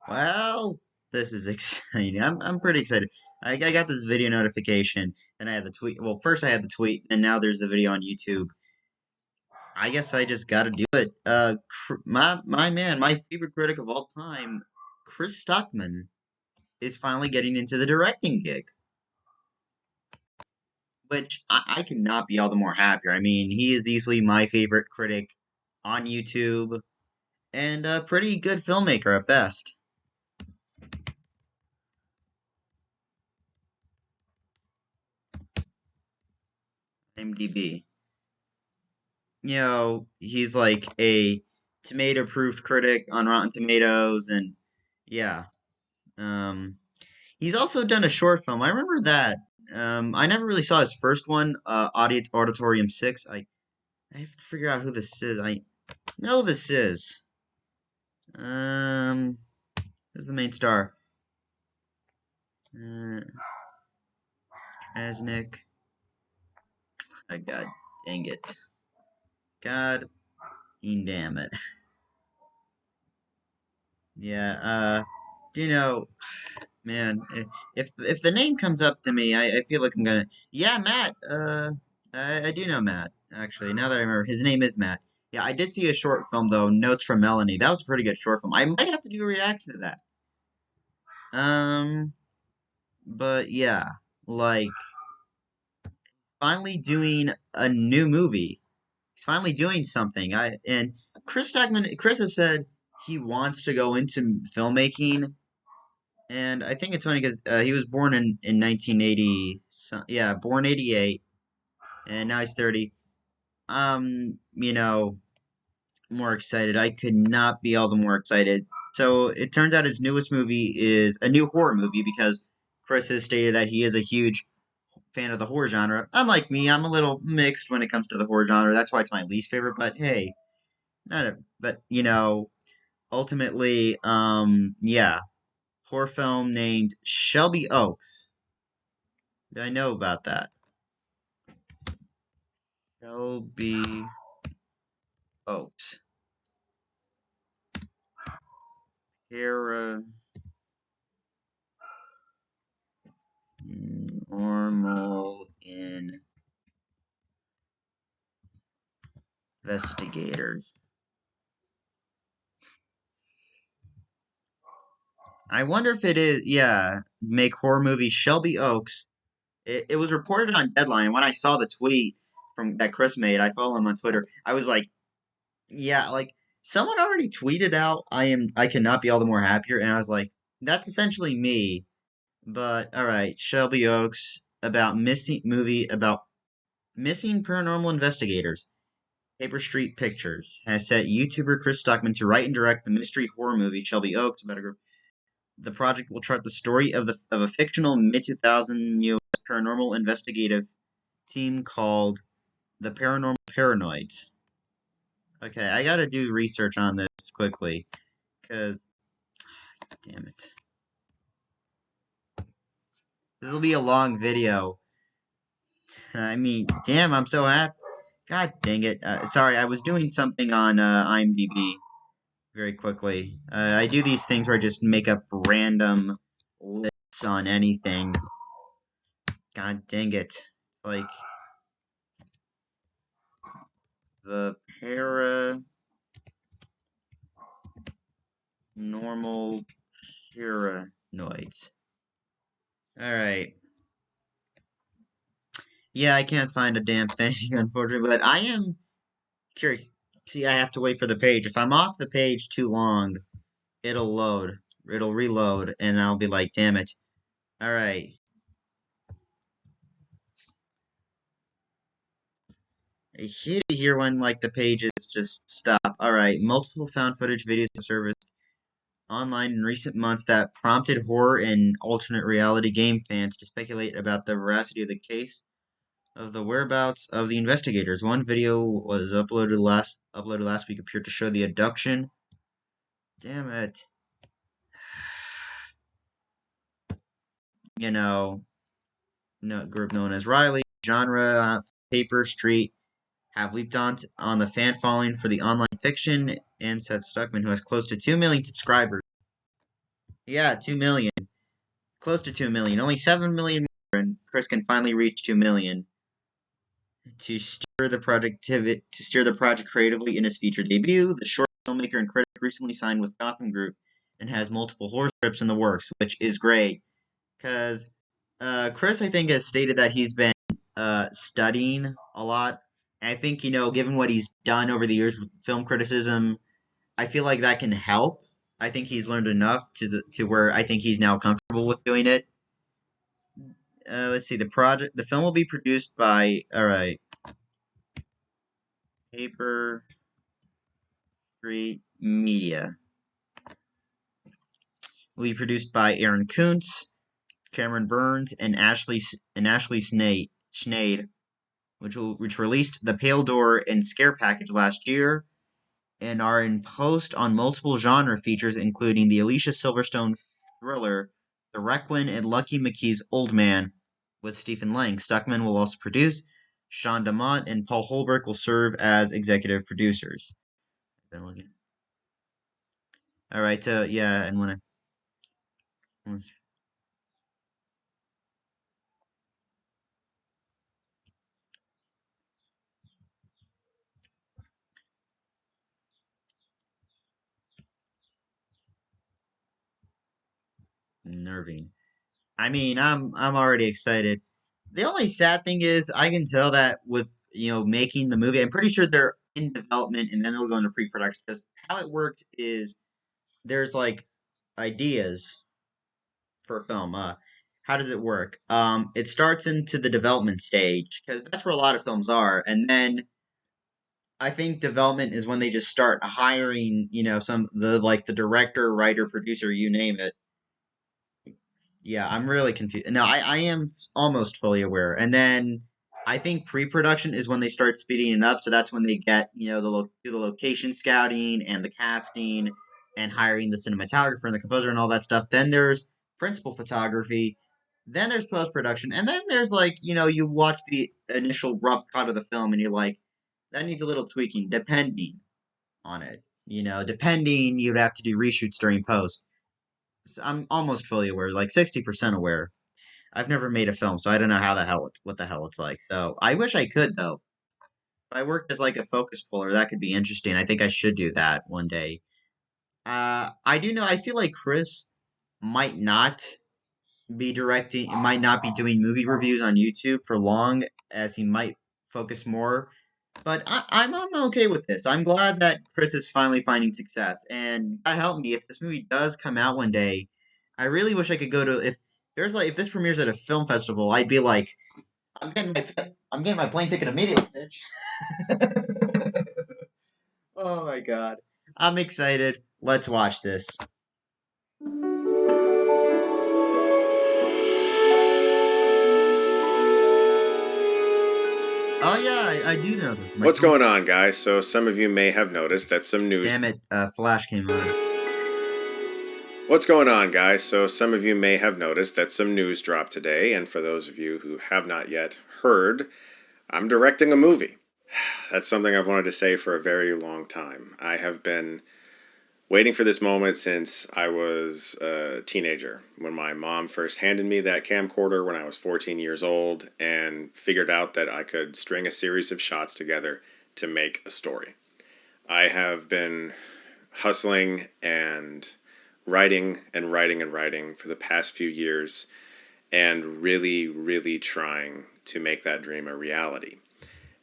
Well, this is exciting. I'm pretty excited. I got this video notification, and I had the tweet. Well, first I had the tweet, and now there's the video on YouTube. I guess I just got to do it. My man, my favorite critic of all time, Chris Stuckmann, is finally getting into the directing gig, which I could not be all the more happier. I mean, he is easily my favorite critic on YouTube, and a pretty good filmmaker at best. IMDb. He's like a tomato-proof critic on Rotten Tomatoes, and yeah. Um, he's also done a short film. I remember that. I never really saw his first one, Auditorium 6. I have to figure out who this is. I know this is. Um, who's the main star? Uh, Asnick. Oh, God dang it. God damn it. Yeah, do you know, man, if the name comes up to me, I feel like I'm gonna. Yeah, Matt. I do know Matt. Actually, now that I remember, his name is Matt. Yeah, I did see a short film though, Notes from Melanie. That was a pretty good short film. I might have to do a reaction to that. Um, but yeah, like finally doing a new movie. He's finally doing something. Chris has said he wants to go into filmmaking. And I think it's funny because he was born in 1980. Yeah, born 88, and now he's 30. You know, more excited. I could not be all the more excited. So it turns out his newest movie is a new horror movie because Chris has stated that he is a huge fan of the horror genre. Unlike me, I'm a little mixed when it comes to the horror genre. That's why it's my least favorite. But hey, not a, but ultimately, yeah, horror film named Shelby Oaks. I know about that. Shelby Oaks. Paranormal investigators. I wonder if it is, yeah, make horror movie Shelby Oaks. It was reported on Deadline. When I saw the tweet from that Chris made, I follow him on Twitter. I was like, yeah, like someone already tweeted out, I cannot be all the more happier," and I was like, that's essentially me. But all right, Shelby Oaks about missing paranormal investigators. Paper Street Pictures has set YouTuber Chris Stuckmann to write and direct the mystery horror movie Shelby Oaks. The project will chart the story of a fictional mid 2000 U.S. paranormal investigative team called the Paranormal Paranoids. Okay, I gotta do research on this quickly, because, damn it. This will be a long video. I mean, damn, I'm so happy. God dang it. Sorry, I was doing something on IMDb very quickly. I do these things where I just make up random lists on anything. God dang it. Like, the paranormal paranoids. Alright. Yeah, I can't find a damn thing, unfortunately, but I am curious. See, I have to wait for the page. If I'm off the page too long, it'll load. It'll reload, and I'll be like, damn it. Alright. I hate to hear when, like, the pages just stop. Alright, multiple found footage videos surfaced online in recent months that prompted horror and alternate reality game fans to speculate about the veracity of the case of the whereabouts of the investigators. One video was uploaded last week appeared to show the abduction. Damn it. You know, no, group known as Riley, genre, Paper Street, have leaped on the fan following for the online fiction and said Stuckmann, who has close to 2 million subscribers. Yeah, 2 million, close to 2 million, only 7 million more, and Chris can finally reach 2 million to steer the project creatively in his feature debut. The short filmmaker and critic recently signed with Gotham Group and has multiple horror scripts in the works, which is great because Chris, I think, has stated that he's been studying a lot. And I think, given what he's done over the years with film criticism, I feel like that can help. I think he's learned enough to where I think he's now comfortable with doing it. Let's see. The film will be produced by, all right, Paper Street Media. Will be produced by Aaron Kuntz, Cameron Burns, and Ashley Schneid, which released The Pale Door and Scare Package last year, and are in post on multiple genre features, including the Alicia Silverstone thriller The Requiem and Lucky McKee's Old Man with Stephen Lang. Stuckmann will also produce. Sean Damont and Paul Holbrook will serve as executive producers. I've been looking. All right, yeah, and when nerving. I mean, I'm already excited. The only sad thing is I can tell that with making the movie, I'm pretty sure they're in development and then they'll go into pre-production because how it works is there's like ideas for a film. How does it work? It starts into the development stage because that's where a lot of films are, and then I think development is when they just start hiring, the director, writer, producer, you name it. Yeah, I'm really confused. No, I am almost fully aware. And then I think pre-production is when they start speeding it up. So that's when they get, do the location scouting and the casting and hiring the cinematographer and the composer and all that stuff. Then there's principal photography. Then there's post-production. And then there's like, you watch the initial rough cut of the film and you're like, that needs a little tweaking, depending on it. Depending, you'd have to do reshoots during post. I'm almost fully aware, like 60% aware. I've never made a film, so I don't know what the hell it's like. So I wish I could though. If I worked as like a focus puller, that could be interesting. I think I should do that one day. I do know. I feel like Chris might not might not be doing movie reviews on YouTube for long, as he might focus more. But I'm okay with this. I'm glad that Chris is finally finding success, and that helped me. If this movie does come out one day, I really wish I could go to if this premieres at a film festival, I'd be like, I'm getting my plane ticket immediately, bitch. Oh my god, I'm excited. Let's watch this. Oh yeah, I do know this. My What's phone. going on, guys? So, some of you may have noticed that some news. Damn it! Flash came on. What's going on, guys? So, some of you may have noticed that some news dropped today, and for those of you who have not yet heard, I'm directing a movie. That's something I've wanted to say for a very long time. I have been waiting for this moment since I was a teenager, when my mom first handed me that camcorder when I was 14 years old and figured out that I could string a series of shots together to make a story. I have been hustling and writing and writing and writing for the past few years and really, really trying to make that dream a reality.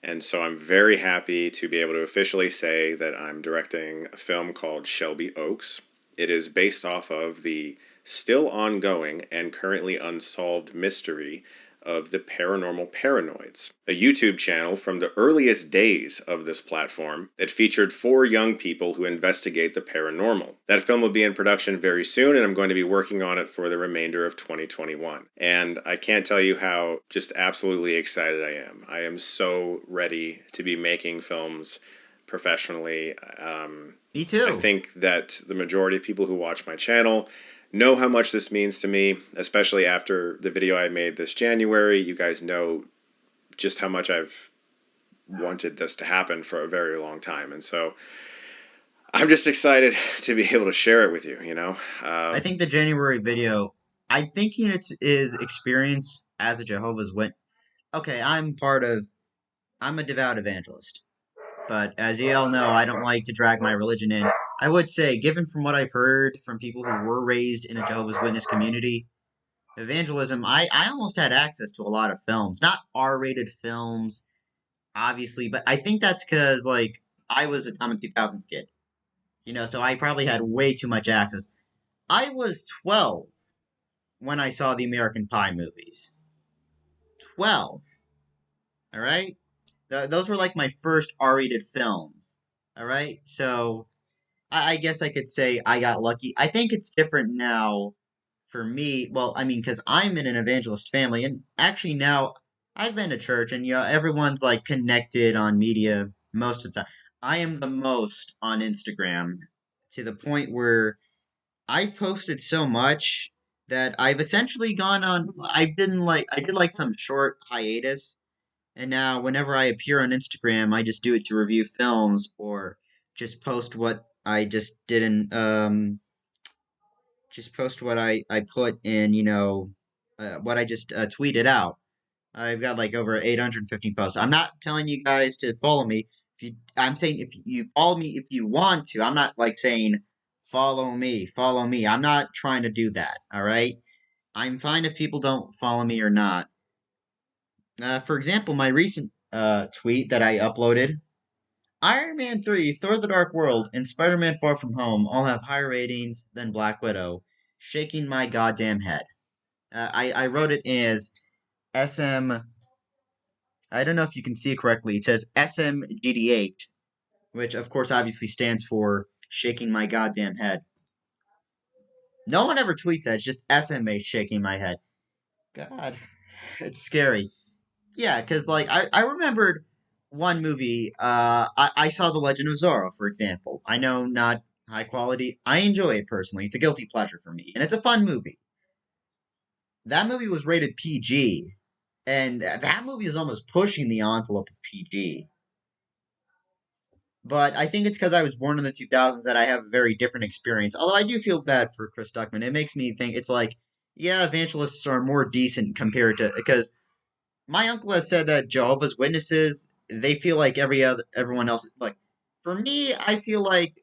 And so I'm very happy to be able to officially say that I'm directing a film called Shelby Oaks. It is based off of the still ongoing and currently unsolved mystery of the Paranormal Paranoids, a YouTube channel from the earliest days of this platform that featured 4 young people who investigate the paranormal. That film will be in production very soon, and I'm going to be working on it for the remainder of 2021. And I can't tell you how just absolutely excited I am. I am so ready to be making films professionally. Me I too. think that the majority of people who watch my channel know how much this means to me, especially after the video I made this January. You guys know just how much I've wanted this to happen for a very long time. And so I'm just excited to be able to share it with you. I think the January video. I'm thinking it is experience as a Jehovah's Witness. Okay, I'm a devout evangelist, but as you all know, I don't like to drag my religion in. I would say, given from what I've heard from people who were raised in a Jehovah's Witness community, evangelism, I almost had access to a lot of films, not R-rated films, obviously, but I think that's because like I'm a 2000s kid, so I probably had way too much access. I was 12 when I saw the American Pie movies. 12, all right? Those were like my first R-rated films, all right? So I guess I could say I got lucky. I think it's different now for me. Well, I mean, because I'm in an evangelist family, and actually now I've been to church, and everyone's like connected on media most of the time. I am the most on Instagram to the point where I've posted so much that I've essentially gone on. I did like some short hiatus, and now whenever I appear on Instagram, I just do it to review films or just post what I just post what I put in, what I just tweeted out. I've got like over 850 posts. I'm not telling you guys to follow me. I'm saying if you follow me if you want to. I'm not like saying follow me, follow me. I'm not trying to do that. All right. I'm fine if people don't follow me or not. For example, my recent tweet that I uploaded: Iron Man 3, Thor the Dark World, and Spider Man Far From Home all have higher ratings than Black Widow. Shaking my goddamn head. I wrote it as SM. I don't know if you can see it correctly. It says SMGDH, which of course obviously stands for shaking my goddamn head. No one ever tweets that. It's just SMH shaking my head. God, it's scary. Yeah, because like I remembered one movie. I saw The Legend of Zorro, for example. I know not high quality. I enjoy it personally. It's a guilty pleasure for me, and it's a fun movie. That movie was rated PG, and that movie is almost pushing the envelope of PG. But I think it's because I was born in the 2000s that I have a very different experience. Although I do feel bad for Chris Stuckman. It makes me think it's like, yeah, evangelists are more decent compared to because my uncle has said that Jehovah's Witnesses they feel like everyone else. Like for me, I feel like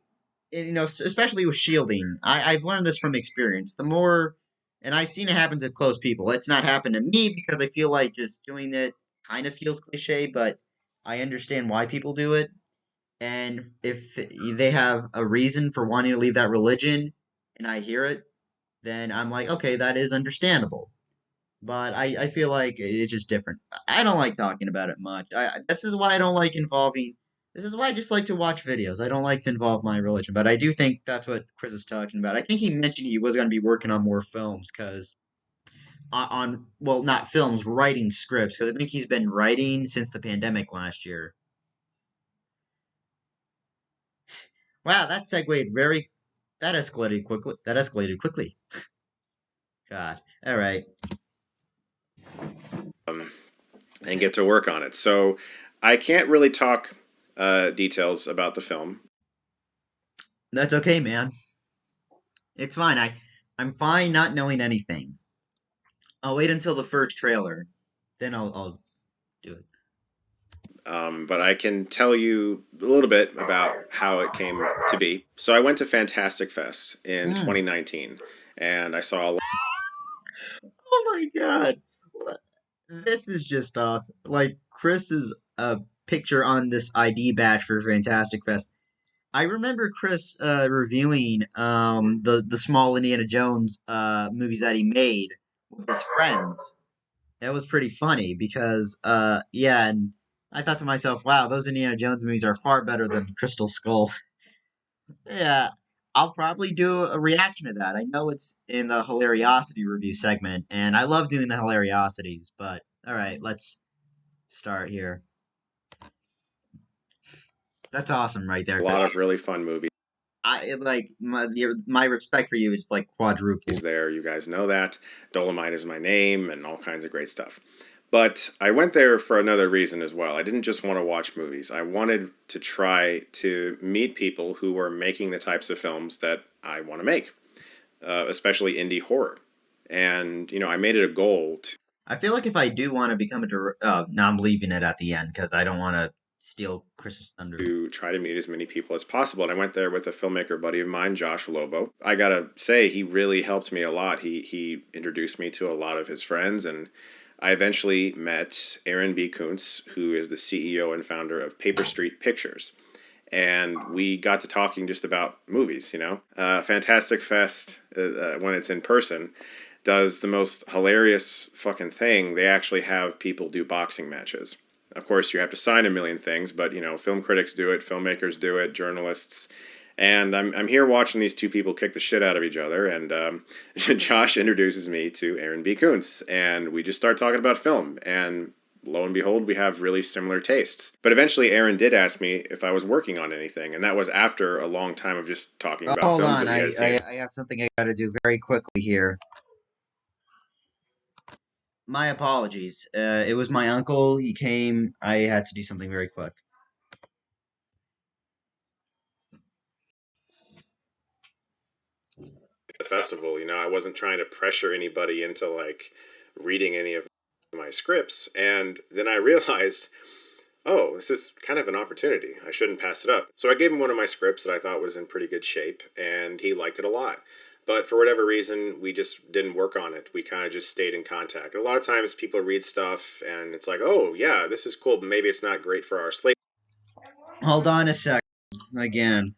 especially with shielding. I've learned this from experience. The more, and I've seen it happen to close people. It's not happened to me because I feel like just doing it kind of feels cliche, but I understand why people do it. And if they have a reason for wanting to leave that religion, and I hear it, then I'm like, okay, that is understandable. But I feel like it's just different. I don't like talking about it much. This is why I don't like involving. This is why I just like to watch videos. I don't like to involve my religion, but I do think that's what Chris is talking about. I think he mentioned he was going to be working on more films because well, not films, writing scripts because I think he's been writing since the pandemic last year. Wow, that escalated quickly. That escalated quickly. God. All right. um, and get to work on it. So I can't really talk details about the film. That's okay, man. It's fine. I'm fine not knowing anything. I'll wait until the first trailer, then I'll do it. But I can tell you a little bit about how it came to be. So I went to Fantastic Fest in Mm. 2019, and I saw a Oh my god, this is just awesome. Like Chris's picture on this ID badge for Fantastic Fest. I remember Chris reviewing the small Indiana Jones movies that he made with his friends. That was pretty funny because yeah, and I thought to myself, wow, those Indiana Jones movies are far better than Crystal Skull. Yeah, I'll probably do a reaction to that. I know it's in the hilariosity review segment, and I love doing the hilariosities. But all right, let's start here. That's awesome, right there, Chris. lot of really fun movies Like my respect for you is like quadrupled. there. You guys know that. Dolomite is my name, and all kinds of great stuff. But I went there for another reason as well. I didn't just want to watch movies. I wanted to try to meet people who were making the types of films that I want to make, especially indie horror. And, I made it a goal I feel like if I do want to become a director, no, I'm leaving it at the end because I don't want to steal Chris's thunder. to try to meet as many people as possible. And I went there with a filmmaker buddy of mine, Josh Lobo. I gotta say, he really helped me a lot. He introduced me to a lot of his friends, and I eventually met Aaron B. Kuntz, who is the CEO and founder of Paper Street Pictures. And we got to talking just about movies, Fantastic Fest, when it's in person, does the most hilarious fucking thing. They actually have people do boxing matches. Of course, you have to sign a million things, but film critics do it, filmmakers do it, journalists. And I'm here watching these two people kick the shit out of each other. And Josh introduces me to Aaron B. Kuntz, and we just start talking about film. And lo and behold, we have really similar tastes. But eventually, Aaron did ask me if I was working on anything, and that was after a long time of just talking about Hold films on, that he had seen. I have something I got to do very quickly here. My apologies. It was my uncle. He came. I had to do something very quick. The festival, I wasn't trying to pressure anybody into like reading any of my scripts. And then I realized, oh, this is kind of an opportunity. I shouldn't pass it up. So I gave him one of my scripts that I thought was in pretty good shape, and he liked it a lot. But for whatever reason, we just didn't work on it. We kind of just stayed in contact. A lot of times people read stuff and it's like, oh, yeah, this is cool, but maybe it's not great for our slate Hold on a sec. Again.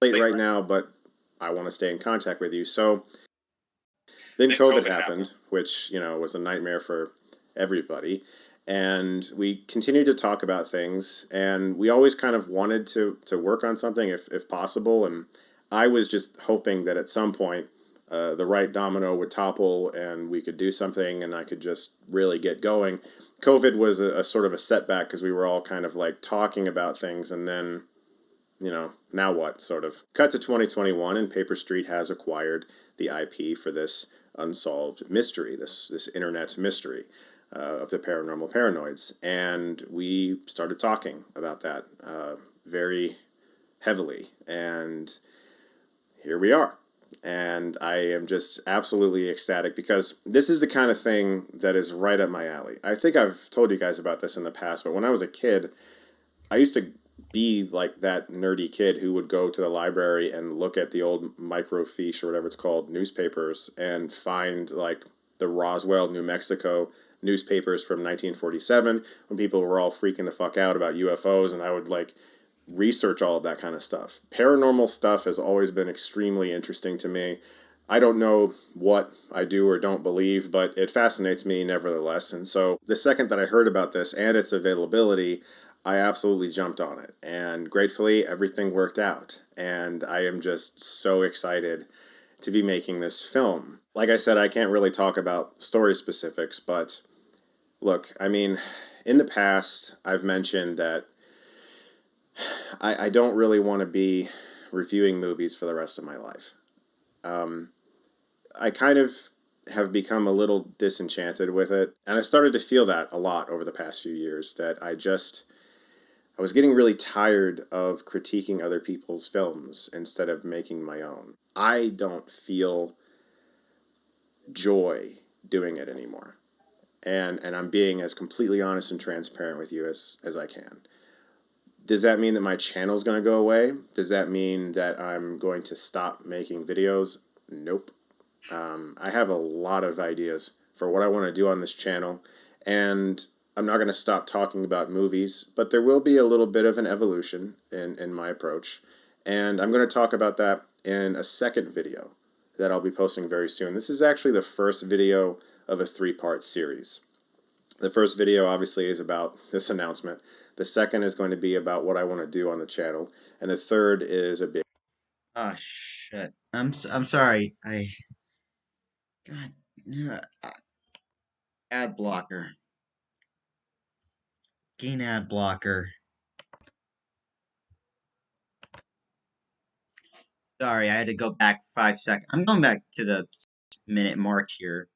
right now, but I want to stay in contact with you. So then COVID happened, which, was a nightmare for everybody. And we continued to talk about things, and we always kind of wanted to work on something if possible. And I was just hoping that at some point the right domino would topple and we could do something and I could just really get going. COVID was a sort of a setback because we were all kind of like talking about things, and then now what, sort of. Cut to 2021, and Paper Street has acquired the IP for this unsolved mystery, this internet mystery of the paranormal paranoids. And we started talking about that very heavily. And here we are. And I am just absolutely ecstatic because this is the kind of thing that is right up my alley. I think I've told you guys about this in the past, but when I was a kid, I used to be like that nerdy kid who would go to the library and look at the old microfiche or whatever it's called newspapers and find like the Roswell, New Mexico newspapers from 1947 when people were all freaking the fuck out about UFOs, and I would like research all of that kind of stuff. Paranormal stuff has always been extremely interesting to me. I don't know what I do or don't believe, but it fascinates me nevertheless. And so the second that I heard about this and its availability, I absolutely jumped on it. And gratefully, everything worked out. And I am just so excited to be making this film. Like I said, I can't really talk about story specifics, but look, I mean, in the past, I've mentioned that I don't really want to be reviewing movies for the rest of my life. Um, I kind of have become a little disenchanted with it, and I started to feel that a lot over the past few years, that I was getting really tired of critiquing other people's films instead of making my own. I don't feel joy doing it anymore. And I'm being as completely honest and transparent with you as I can. Does that mean that my channel's going to go away? Does that mean that I'm going to stop making videos? Nope. I have a lot of ideas for what I want to do on this channel, and I'm not going to stop talking about movies, but there will be a little bit of an evolution in my approach, and I'm going to talk about that in a second video that I'll be posting very soon. This is actually the first video of a three-part series. The first video obviously is about this announcement. The second is going to be about what I want to do on the channel, and the third is a big. Ah, shit. I'm sorry. God. Ad blocker. Fucking ad blocker. Sorry, I had to go back 5 seconds. I'm going back to the minute mark here.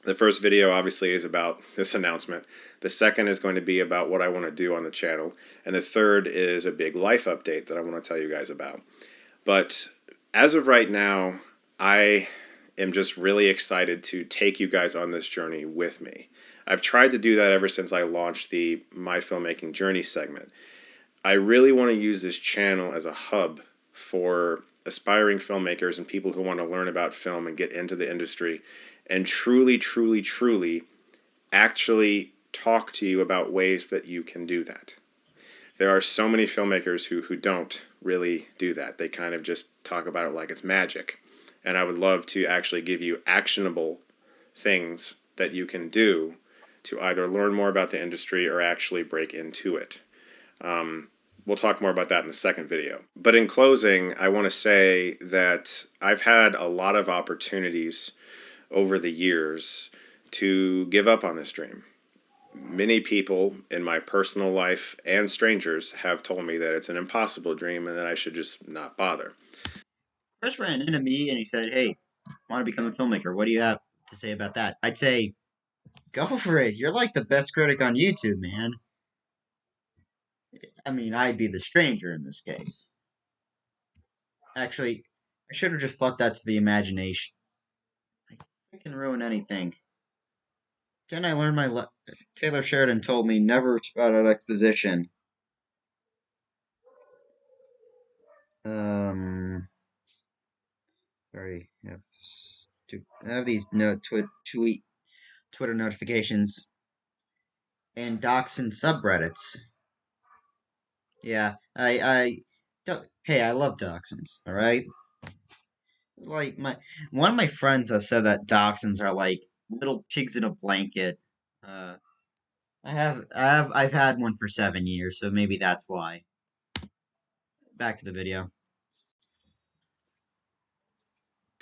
The first video obviously is about this announcement. The second is going to be about what I want to do on the channel. And the third is a big life update that I want to tell you guys about. But as of right now, I am just really excited to take you guys on this journey with me. I've tried to do that ever since I launched the My Filmmaking Journey segment. I really want to use this channel as a hub for aspiring filmmakers and people who want to learn about film and get into the industry and truly, truly, truly actually talk to you about ways that you can do that. There are so many filmmakers who don't really do that. They kind of just talk about it like it's magic. And I would love to actually give you actionable things that you can do to either learn more about the industry or actually break into it. We'll talk more about that in the second video. But in closing, I want to say that I've had a lot of opportunities over the years to give up on this dream. Many people in my personal life and strangers have told me that it's an impossible dream and that I should just not bother. Chris ran into me and he said, "Hey, want to become a filmmaker? What do you have to say about that?" I'd say, "Go for it. You're like the best critic on YouTube, man." I mean, I'd be the stranger in this case. Actually, I should have just left that to the imagination. I can ruin anything. Then I learned Taylor Sheridan told me never spout out exposition. Um, sorry, I have these Twitter notifications and dachshund subreddits. Yeah, hey, I love dachshunds. All right, like my one of my friends has said that dachshunds are like little pigs in a blanket. Uh, I've had one for 7 years, so maybe that's why. Back to the video.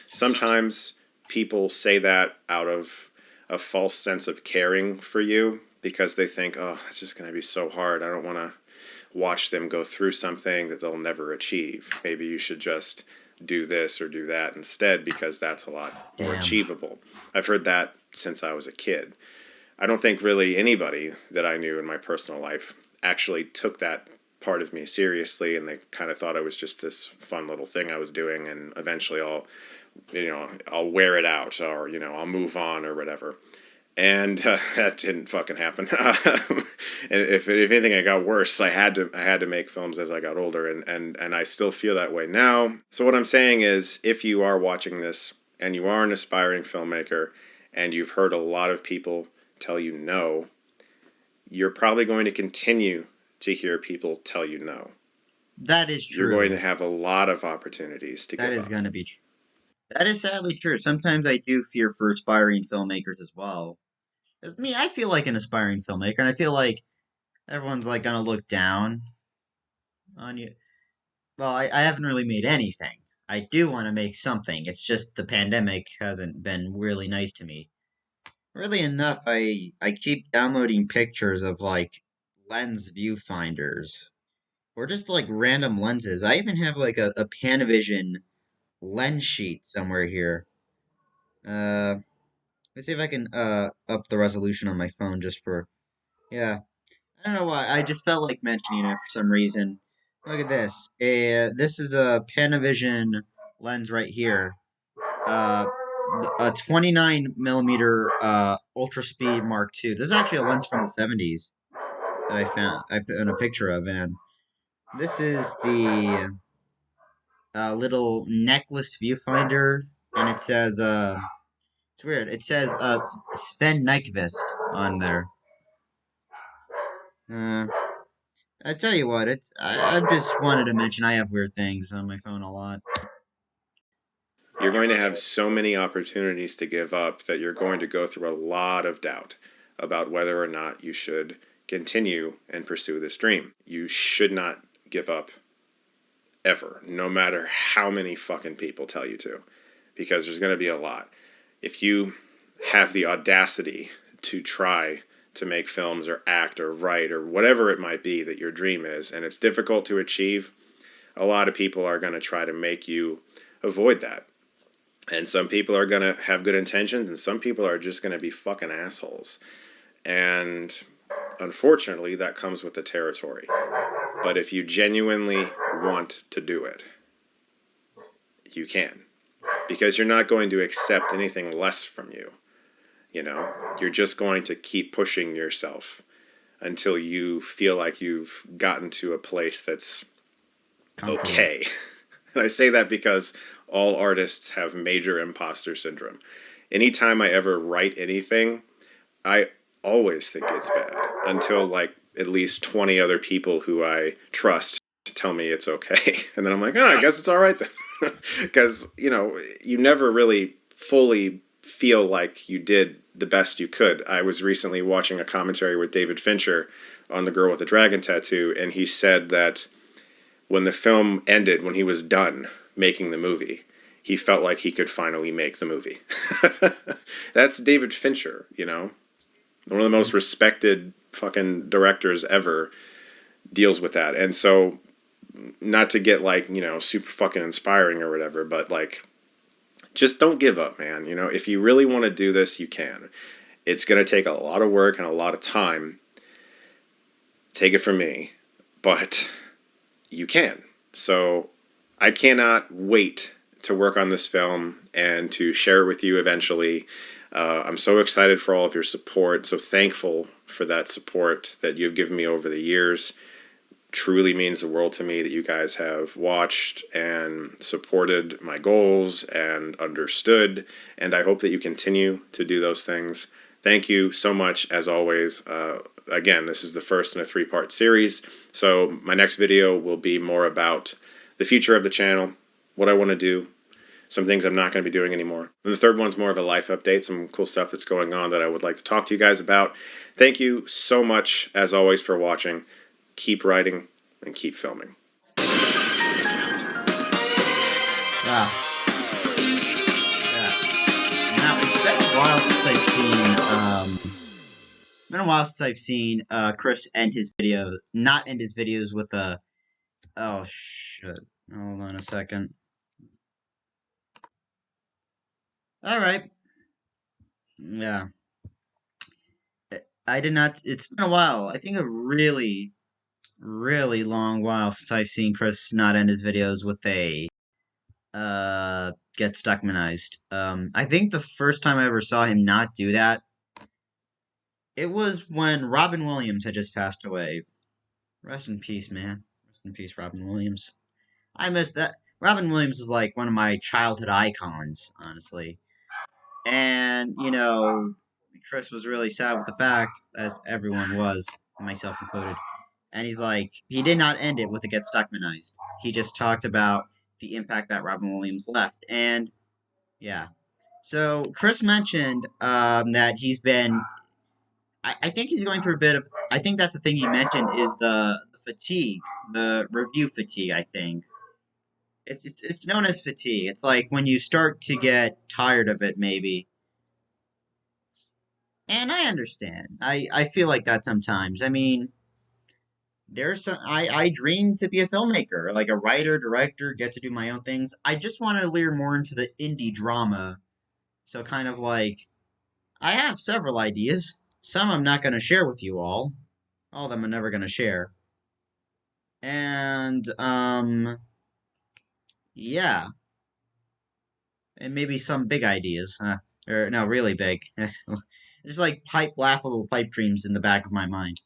Sometimes people say that out of a false sense of caring for you because they think, oh, it's just going to be so hard. I don't want to watch them go through something that they'll never achieve. Maybe you should just do this or do that instead because that's a lot more Damn. achievable. I've heard that since I was a kid. I don't think really anybody that I knew in my personal life actually took that part of me seriously, and they kind of thought it was just this fun little thing I was doing, and eventually I'll wear it out, or I'll move on or whatever. And that didn't fucking happen. And if anything, it got worse. I had to make films as I got older, and I still feel that way now. So what I'm saying is, if you are watching this and you are an aspiring filmmaker, and you've heard a lot of people tell you no, you're probably going to continue to hear people tell you no. That is You're going true. to have a lot of opportunities to That give is up. going to be true. That is sadly true. Sometimes I do fear for aspiring filmmakers as well. 'Cause me, I feel like an aspiring filmmaker, and I feel like everyone's like gonna look down on you. Well, I haven't really made anything. I do want to make something. It's just the pandemic hasn't been really nice to me. Really enough, I keep downloading pictures of like lens viewfinders or just like random lenses. I even have like a Panavision lens sheet somewhere here. Uh, let's see if I can up the resolution on my phone just for yeah. I don't know why. I just felt like mentioning it for some reason. Look at this. This is a Panavision lens right here. Uh, a 29 millimeter ultra speed Mark II. This is actually a lens from the 70s that I found. I put in a picture of, and this is the little necklace viewfinder, and it says it's weird. It says Sven Nykvist on there. Uh, I tell you what, I've just wanted to mention I have weird things on my phone a lot. You're going to have so many opportunities to give up that you're going to go through a lot of doubt about whether or not you should continue and pursue this dream. You should not give up ever, no matter how many fucking people tell you to, because there's going to be a lot. If you have the audacity to try to make films or act or write or whatever it might be that your dream is, and it's difficult to achieve, a lot of people are going to try to make you avoid that. And some people are going to have good intentions, and some people are just going to be fucking assholes. And unfortunately, that comes with the territory. But if you genuinely want to do it, you can. Because you're not going to accept anything less from you. You know, you're just going to keep pushing yourself until you feel like you've gotten to a place that's Comfortable. okay. And I say that because all artists have major imposter syndrome. Anytime I ever write anything, I always think it's bad until like at least 20 other people who I trust tell me it's okay. And then I'm like, oh, I guess it's all right then. Because, you know, you never really fully feel like you did the best you could. I was recently watching a commentary with David Fincher on The Girl with the Dragon Tattoo, and he said that when the film ended, when he was done making the movie, he felt like he could finally make the movie. That's David Fincher, you know? One of the most respected fucking directors ever deals with that. And so, not to get like, you know, super fucking inspiring or whatever, but like, just don't give up, man. You know, if you really want to do this, you can. It's going to take a lot of work and a lot of time. Take it from me. But you can. So I cannot wait to work on this film and to share it with you eventually. I'm so excited for all of your support, so thankful for that support that you've given me over the years. Truly means the world to me that you guys have watched and supported my goals and understood, and I hope that you continue to do those things. Thank you so much, as always. Again, this is the first in a three-part series, so my next video will be more about the future of the channel, what I want to do, some things I'm not going to be doing anymore. And the third one's more of a life update, some cool stuff that's going on that I would like to talk to you guys about. Thank you so much, as always, for watching. Keep writing and keep filming. Wow. Yeah. Now it's been a while since I've seen Chris end his videos, not end his videos with a. Oh shit! Hold on a second. All right. Yeah. I did not. It's been a while. I think a really, really long while since I've seen Chris not end his videos with a get Stuckmanized. I think the first time I ever saw him not do that, it was when Robin Williams had just passed away. Rest in peace, man. Rest in peace, Robin Williams. I miss that. Robin Williams is like one of my childhood icons, honestly. And, Chris was really sad with the fact, as everyone was, myself included. And he's like, he did not end it with a get Stuckmanized. He just talked about the impact that Robin Williams left. And, yeah. So, Chris mentioned that he's been. I think he's going through a bit of. I think that's the thing he mentioned is the fatigue, the review fatigue, I think. It's known as fatigue. It's like when you start to get tired of it, maybe. And I understand. I feel like that sometimes. I mean, there's some. I dream to be a filmmaker, like a writer, director, get to do my own things. I just want to leer more into the indie drama. So kind of like I have several ideas. Some I'm not going to share with you all. All of them I'm never going to share. And yeah, and maybe some big ideas. Or no, really big. Just like laughable pipe dreams in the back of my mind.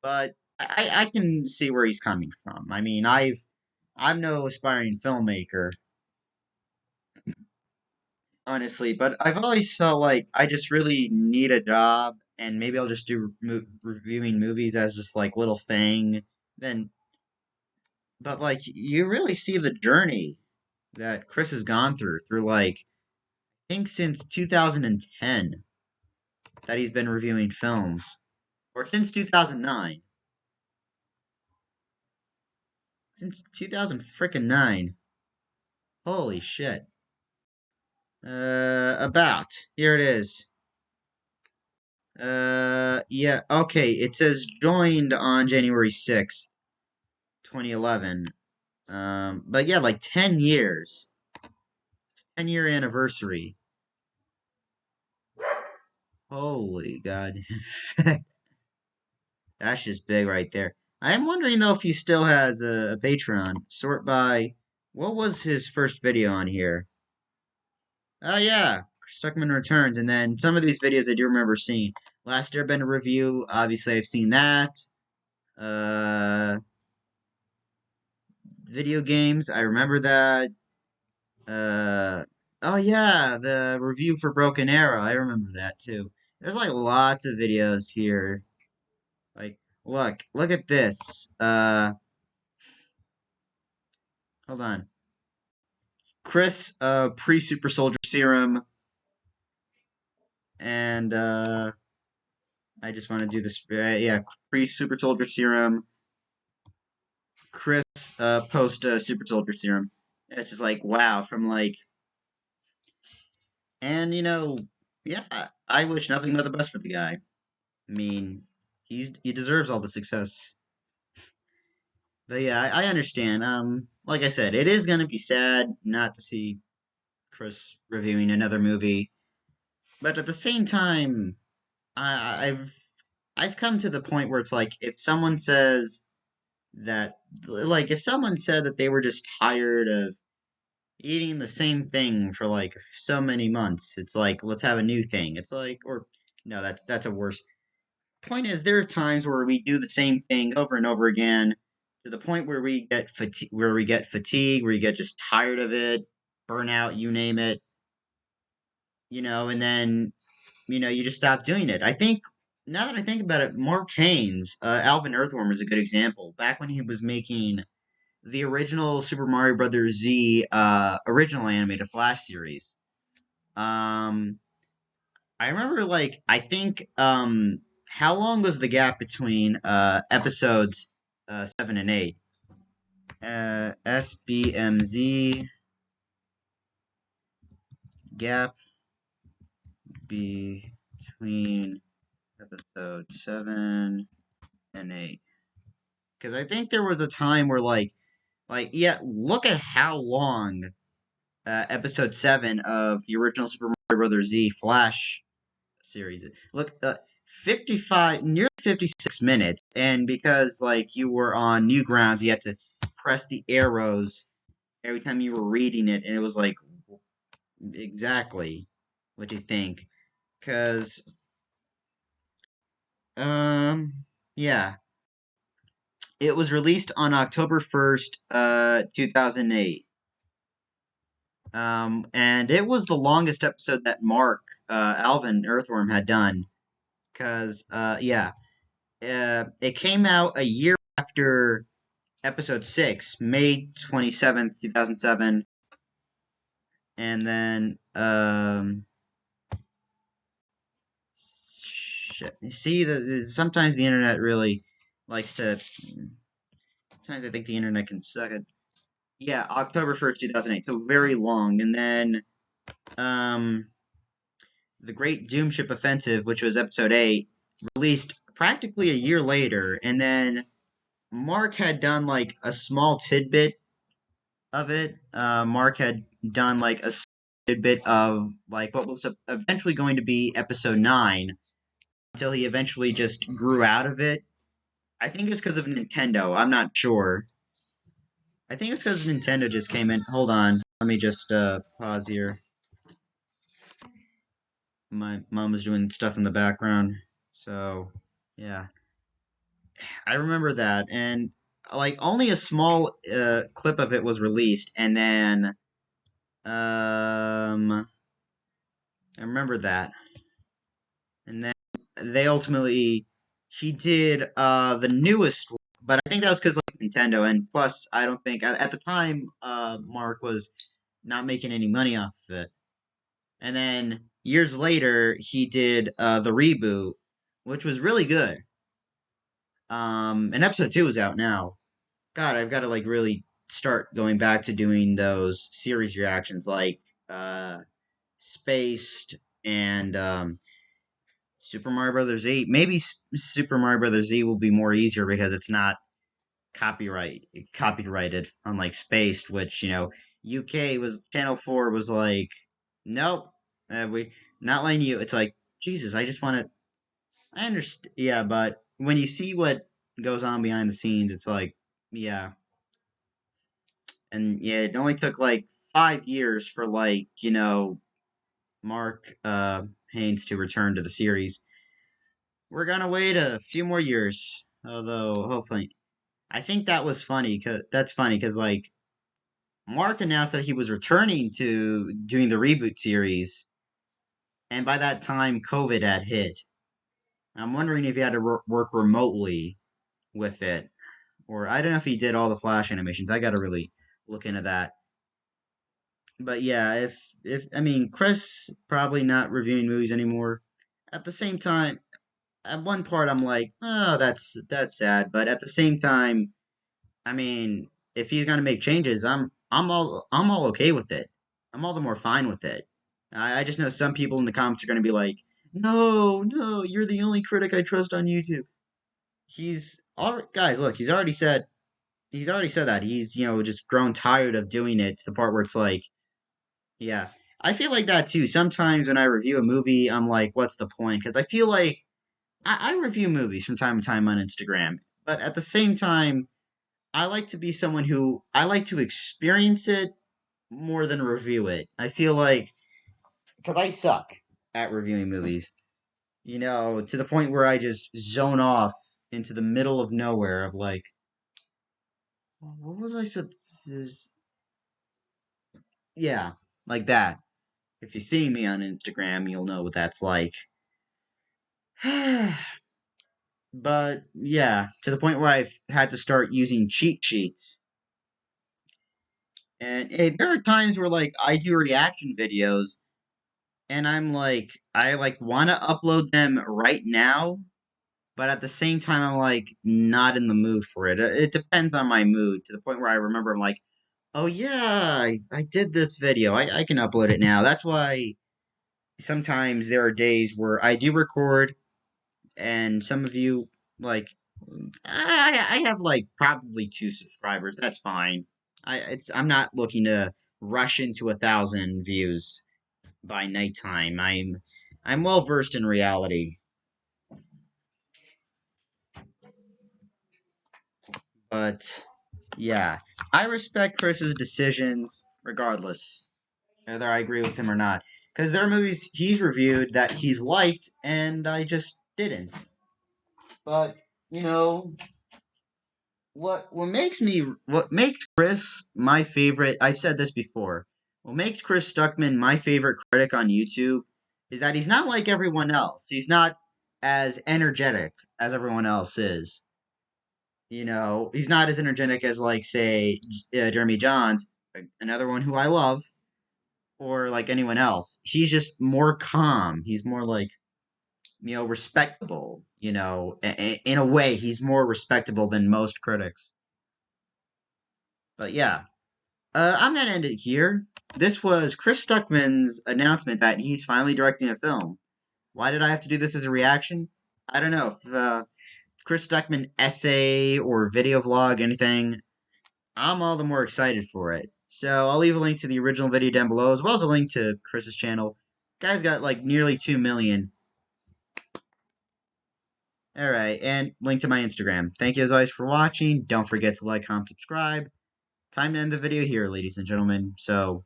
But I can see where he's coming from. I mean, I'm no aspiring filmmaker, honestly, but I've always felt like I just really need a job, and maybe I'll just do reviewing movies as just like little thing. Then, but like you really see the journey that Chris has gone through like I think since 2010 that he's been reviewing films, or since 2009, since 2000 frickin' 9. Holy shit. About here it is. Yeah, okay. It says joined on January 6th, 2011. But yeah, like 10 years. 10-year anniversary. Holy God. That's just big right there. I'm wondering though if he still has a Patreon. Sort by what was his first video on here? Oh yeah, Stuckmann returns, and then some of these videos I do remember seeing. Last Airbender review, obviously I've seen that. Uh, Video games, I remember that. Uh, oh yeah, the review for Broken Arrow, I remember that too. There's like lots of videos here. Like, look at this. Hold on. Chris, pre Super Soldier Serum, and I just want to do this. Yeah, pre Super Soldier Serum. Chris, post Super Soldier Serum. It's just like wow, from like, and yeah, I wish nothing but the best for the guy. I mean, he deserves all the success. But yeah, I understand. Like I said, it is gonna be sad not to see Chris reviewing another movie, but at the same time, I've come to the point where it's like if someone says that, like if someone said that they were just tired of eating the same thing for like so many months, it's like let's have a new thing. It's like, or no, that's a worse. Point is, there are times where we do the same thing over and over again to the point where we get fatigue, where you get just tired of it, burnout, you name it, and then you just stop doing it. I think now that I think about it, Mark Haynes, Alvin Earthworm is a good example. Back when he was making the original Super Mario Brothers Z original animated Flash series, um, I remember like I think how long was the gap between episodes 7 and 8? SBMZ gap between episode 7 and 8. Because I think there was a time where yeah, look at how long episode 7 of the original Super Mario Brothers Z Flash series. Look, 55, nearly 56 minutes, and because like you were on Newgrounds, you had to press the arrows every time you were reading it, and it was like exactly what you think. Because yeah, it was released on October 1st, 2008. And it was the longest episode that Mark, Alvin Earthworm had done. Because, yeah, it came out a year after episode 6, May 27th, 2007. And then, shit. You see, sometimes the internet really likes to. Sometimes I think the internet can suck it. Yeah, October 1st, 2008. So very long. And then, um, The Great Doomship Offensive, which was episode 8, released practically a year later. And then Mark had done like a small tidbit of it. Mark had done like a tidbit of like what was eventually going to be episode 9 until he eventually just grew out of it. I think it's because of Nintendo. I'm not sure. I think it's because Nintendo just came in. Hold on. Let me just pause here. My mom was doing stuff in the background. So, yeah. I remember that. And like only a small clip of it was released, and then I remember that. And then they ultimately he did the newest one, but I think that was because like Nintendo, and plus I don't think at the time Mark was not making any money off of it. And then years later he did the reboot, which was really good. And episode 2 is out now. God, I've got to like really start going back to doing those series reactions like Spaced and Super Mario Brothers Z. Maybe Super Mario Brothers Z will be more easier because it's not copyrighted, unlike Spaced, which UK was Channel 4 was like, nope, we not letting you. It's like Jesus. I just want to. I understand. Yeah, but when you see what goes on behind the scenes, it's like, yeah, and yeah, it only took like 5 years for like Mark Haynes to return to the series. We're gonna wait a few more years, although hopefully. I think that was funny because that's funny because like Mark announced that he was returning to doing the reboot series, and by that time, COVID had hit. I'm wondering if he had to work remotely with it, or I don't know if he did all the Flash animations. I got to really look into that. But yeah, if I mean Chris probably not reviewing movies anymore. At the same time, at one part I'm like, oh, that's sad, but at the same time, I mean, if he's gonna make changes, I'm all okay with it. I'm all the more fine with it. I just know some people in the comments are gonna be like, no, no, you're the only critic I trust on YouTube. He's all guys. Look, he's already said that he's just grown tired of doing it to the part where it's like, yeah, I feel like that too. Sometimes when I review a movie, I'm like, what's the point? Because I feel like I review movies from time to time on Instagram, but at the same time I like to be someone who I like to experience it more than review it. I feel like because I suck at reviewing movies, to the point where I just zone off into the middle of nowhere of like, what was I yeah, like that. If you see me on Instagram, you'll know what that's like. But yeah, to the point where I've had to start using cheat sheets. And there are times where like I do reaction videos and I want to upload them right now, but at the same time I'm like not in the mood for it. It depends on my mood to the point where I remember I'm like, oh yeah, I did this video. I can upload it now. That's why sometimes there are days where I do record, and some of you like I have like probably 2 subscribers. That's fine. I'm not looking to rush into 1,000 views by nighttime. I'm well versed in reality, but yeah, I respect Chris's decisions regardless, whether I agree with him or not. Because there are movies he's reviewed that he's liked, and I just didn't. But you know, what makes Chris my favorite. I've said this before. What makes Chris Stuckman my favorite critic on YouTube is that he's not like everyone else. He's not as energetic as everyone else is. He's not as energetic as like say Jeremy Johns, another one who I love, or like anyone else. He's just more calm. He's more like respectable. In a way, he's more respectable than most critics. But yeah, I'm gonna end it here. This was Chris Stuckman's announcement that he's finally directing a film. Why did I have to do this as a reaction? I don't know. If, Chris Stuckman essay or video vlog, anything, I'm all the more excited for it. So I'll leave a link to the original video down below, as well as a link to Chris's channel. Guy's got like nearly 2 million. Alright, and link to my Instagram. Thank you as always for watching. Don't forget to like, comment, subscribe. Time to end the video here, ladies and gentlemen. So,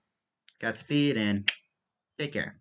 Godspeed and take care.